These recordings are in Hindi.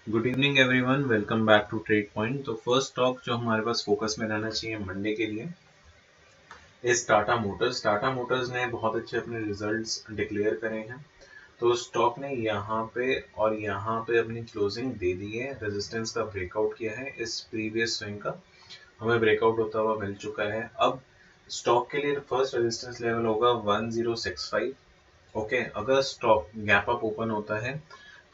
Good evening everyone, welcome back to trade point. तो फर्स्ट स्टॉक जो हमारे पास फोकस में रहना चाहिए मंडे के लिए इस टाटा मोटर्स। टाटा मोटर्स ने बहुत अच्छे अपने रिजल्ट्स डिक्लेयर करे हैं, तो स्टॉक ने यहाँ पे अपनी क्लोजिंग दे दी है, रेजिस्टेंस का ब्रेकआउट किया है। इस प्रीवियस स्विंग का हमें ब्रेकआउट होता हुआ मिल चुका है। अब स्टॉक के लिए फर्स्ट रेजिस्टेंस लेवल होगा 1065। ओके, अगर स्टॉक गैप अप ओपन होता है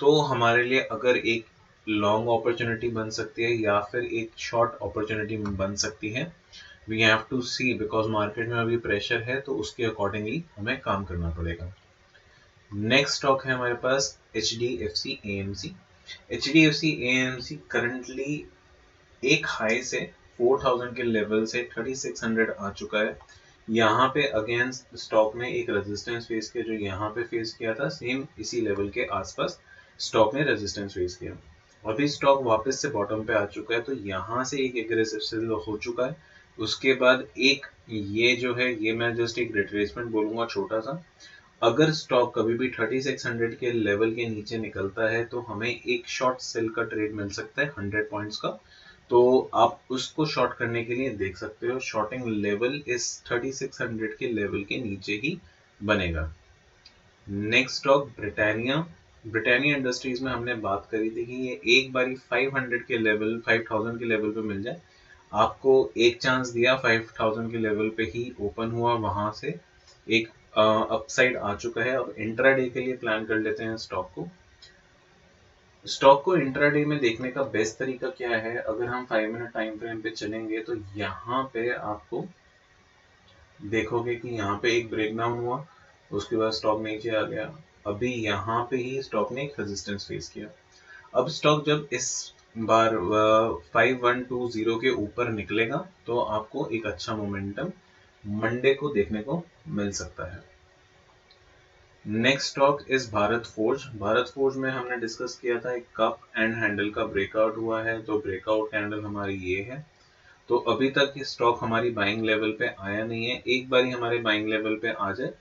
तो हमारे लिए अगर एक लॉन्ग अपॉर्चुनिटी बन सकती है या फिर एक शॉर्ट अपॉर्चुनिटी बन सकती है। We have to see, because market में अभी प्रेशर है तो उसके अकॉर्डिंगली हमें काम करना पड़ेगा। नेक्स्ट स्टॉक है हमारे पास H D F C A M C. H D F C A M C currently एक हाई से 4000 के लेवल से 3600 आ चुका है। यहाँ पे अगेंस्ट स्टॉक ने एक रेजिस्टेंस फेस किया, जो यहाँ पे फेस किया था, सेम इसी लेवल के आसपास स्टॉक ने रेजिस्टेंस फेस किया। अभी स्टॉक वापस से बॉटम पे आ चुका है, तो यहाँ से एक एग्रेसिव सेल हो चुका है। उसके बाद एक ये जो है, ये मैं जस्ट एक रिट्रेसमेंट बोलूंगा छोटा सा। अगर स्टॉक कभी भी 3600 के लेवल के नीचे निकलता है तो हमें एक शॉर्ट सेल का ट्रेड मिल सकता है 100 पॉइंट्स का। तो आप उसको शॉर्ट करने के लिए देख सकते हो, शॉर्टिंग लेवल इस 3600 के लेवल के नीचे ही बनेगा। Next stock Britannia. Britannia industries में हमने बात करी थी कि ये एक बारी 500 के लेवल 5000 के लेवल पे मिल जाए। आपको एक चांस दिया, 5000 के लेवल पे ही ओपन हुआ, वहां से एक अपसाइड आ चुका है। अब इंट्राडे के लिए प्लान कर लेते हैं स्टॉक को। स्टॉक को इंट्राडे में देखने का बेस्ट तरीका क्या है? अगर हम 5 मिनट टाइम फ्रेम पे चलेंगे तो यहाँ पे आपको देखोगे कि यहाँ पे एक ब्रेकडाउन हुआ, उसके बाद स्टॉक नीचे आ गया। अभी यहाँ पे ही स्टॉक ने एक रेजिस्टेंस फेस किया। अब स्टॉक जब इस बार 5120 के ऊपर निकलेगा तो आपको एक अच्छा मोमेंटम मंडे को देखने को मिल सकता है। Next stock is Bharat forge. Bharat forge में हमने डिस्कस किया था, एक कप एंड हैंडल का ब्रेकआउट हुआ है, तो ब्रेकआउट कैंडल हमारी ये है। तो अभी तक ये स्टॉक हमारी बाइंग लेवल पे आया नहीं है। एक बार हमारे बाइंग लेवल पे आ जाए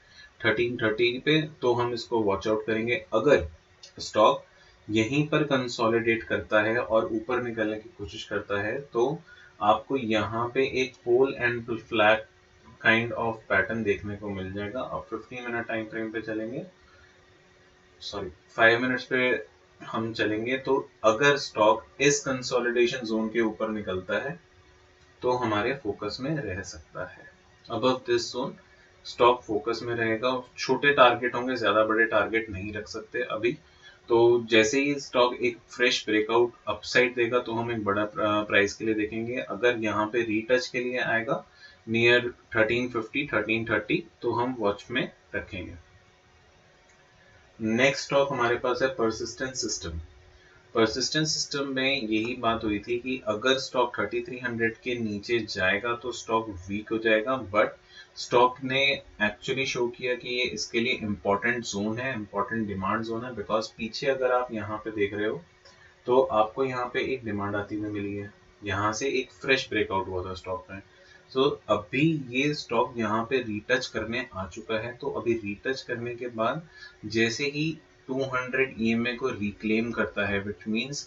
1330 पे तो हम इसको वॉच आउट करेंगे। अगर स्टॉक यहीं पर कंसोलिडेट करता है और ऊपर निकलने की कोशिश करता है तो आपको यहाँ पे एक pole and flag kind of pattern देखने को मिल जाएगा। अब 15 मिनट टाइम फ्रेम पे चलेंगे, सॉरी 5 मिनट्स पे हम चलेंगे, तो अगर स्टॉक इस कंसोलिडेशन जोन के ऊपर निकलता है तो हमारे फोकस में रह सकता है। Above this zone stock focus में रहेगा। छोटे टारगेट होंगे, ज्यादा बड़े टारगेट नहीं रख सकते अभी। तो जैसे ही स्टॉक एक फ्रेश ब्रेकआउट अपसाइड देगा तो हम एक बड़ा प्राइस के लिए देखेंगे। अगर यहाँ पे रीटच के लिए आएगा नियर 1350 1330 तो हम वॉच में रखेंगे। नेक्स्ट स्टॉक हमारे पास है परसिस्टेंट सिस्टम। परसिस्टेंट सिस्टम में यही बात हुई थी कि अगर स्टॉक 3300 के नीचे जाएगा तो स्टॉक वीक हो जाएगा, बट स्टॉक ने एक्चुअली शो किया कि ये इसके लिए इम्पोर्टेंट जोन है, इम्पोर्टेंट डिमांड जोन है। बिकॉज पीछे अगर आप यहाँ पे देख रहे हो तो आपको यहाँ पे एक डिमांड आती हुई मिली है, यहाँ से एक फ्रेश ब्रेकआउट हुआ था स्टॉक में। सो अभी ये स्टॉक यहाँ पे रीटच करने आ चुका है, तो अभी रीटच करने के बाद जैसे ही 200 ईएमए को रिक्लेम करता है, विच मीन्स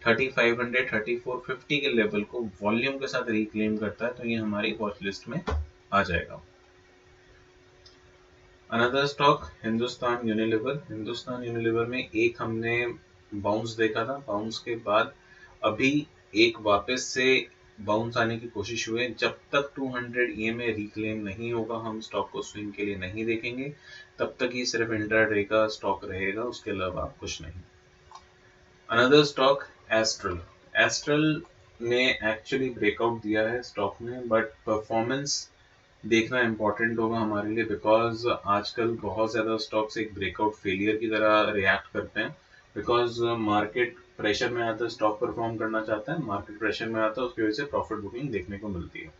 3500 3450 के लेवल को वॉल्यूम के साथ रिक्लेम करता है, तो ये हमारी वॉच लिस्ट में आ जाएगा। Another stock Hindustan Unilever. Hindustan Unilever में एक हमने बाउंस देखा था, बाउंस के बाद अभी एक वापस से बाउंस आने की कोशिश हुई है। जब तक 200 ईएमए रिक्लेम नहीं होगा हम स्टॉक को स्विंग के लिए नहीं देखेंगे, तब तक ही सिर्फ इंट्राडे का स्टॉक रहेगा, उसके अलावा कुछ नहीं। Another stock astral. एस्ट्रल ने एक्चुअली ब्रेकआउट दिया है स्टॉक ने, बट परफॉर्मेंस देखना इंपॉर्टेंट होगा हमारे लिए, बिकॉज आजकल बहुत ज़्यादा स्टॉक्स एक ब्रेकआउट फेलियर की तरह रिएक्ट करते हैं। बिकॉज मार्केट प्रेशर में आता है, स्टॉक परफॉर्म करना चाहता है, मार्केट प्रेशर में आता है, उसकी वजह से प्रॉफिट बुकिंग देखने को मिलती है।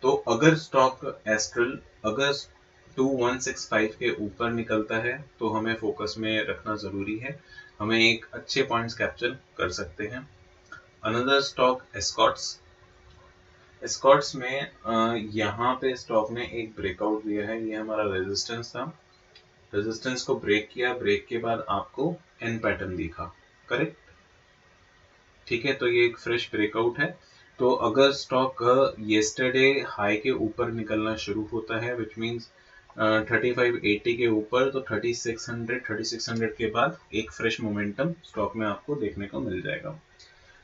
तो अगर स्टॉक एस्ट्रल अगर 2165 के ऊपर निकलता है तो हमें फोकस में रखना ज़रूरी है, हमें एक अच्छे पॉइंट्स कैप्चर कर सकते हैं। Another stock Escorts. स्कॉट्स में यहाँ पे स्टॉक ने एक ब्रेकआउट दिया है, ये हमारा रेजिस्टेंस था, रेजिस्टेंस को ब्रेक किया, ब्रेक के बाद आपको एन पैटर्न दिखा, करेक्ट, ठीक है। तो ये एक फ्रेश ब्रेकआउट है। तो अगर स्टॉक येस्टरडे हाई के ऊपर निकलना शुरू होता है, विच मीन्स 3580 के ऊपर, तो 3600 के बाद एक फ्रेश मोमेंटम स्टॉक में आपको देखने को मिल जाएगा।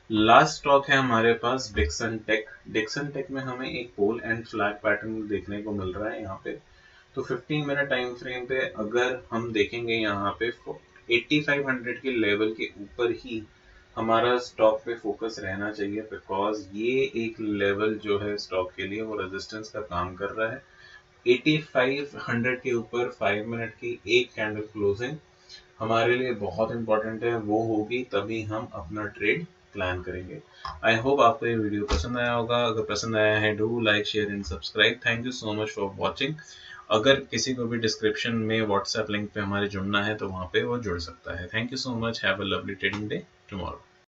लास्ट स्टॉक है हमारे पास डिक्सन टेक। डिक्सन टेक में हमें एक पोल एंड फ्लैग पैटर्न देखने को मिल रहा है यहाँ पे। तो 15 मिनट टाइम फ्रेम पे अगर हम देखेंगे यहाँ पे 8500 के लेवल के ऊपर ही हमारा स्टॉक पे फोकस रहना चाहिए, बिकॉज ये एक लेवल जो है स्टॉक के लिए वो रेजिस्टेंस का काम कर रहा है। 8500 के ऊपर 5 मिनट की एक कैंडल क्लोजिंग हमारे लिए बहुत इंपॉर्टेंट है, वो होगी तभी हम अपना ट्रेड प्लान करेंगे। आई होप आपको ये वीडियो पसंद आया होगा। अगर पसंद आया है do like share and subscribe. Thank you so much for watching. अगर किसी को भी डिस्क्रिप्शन में व्हाट्सएप लिंक पे हमारे जुड़ना है तो वहाँ पे वो जुड़ सकता है। Thank you so much. Have a lovely trading day tomorrow.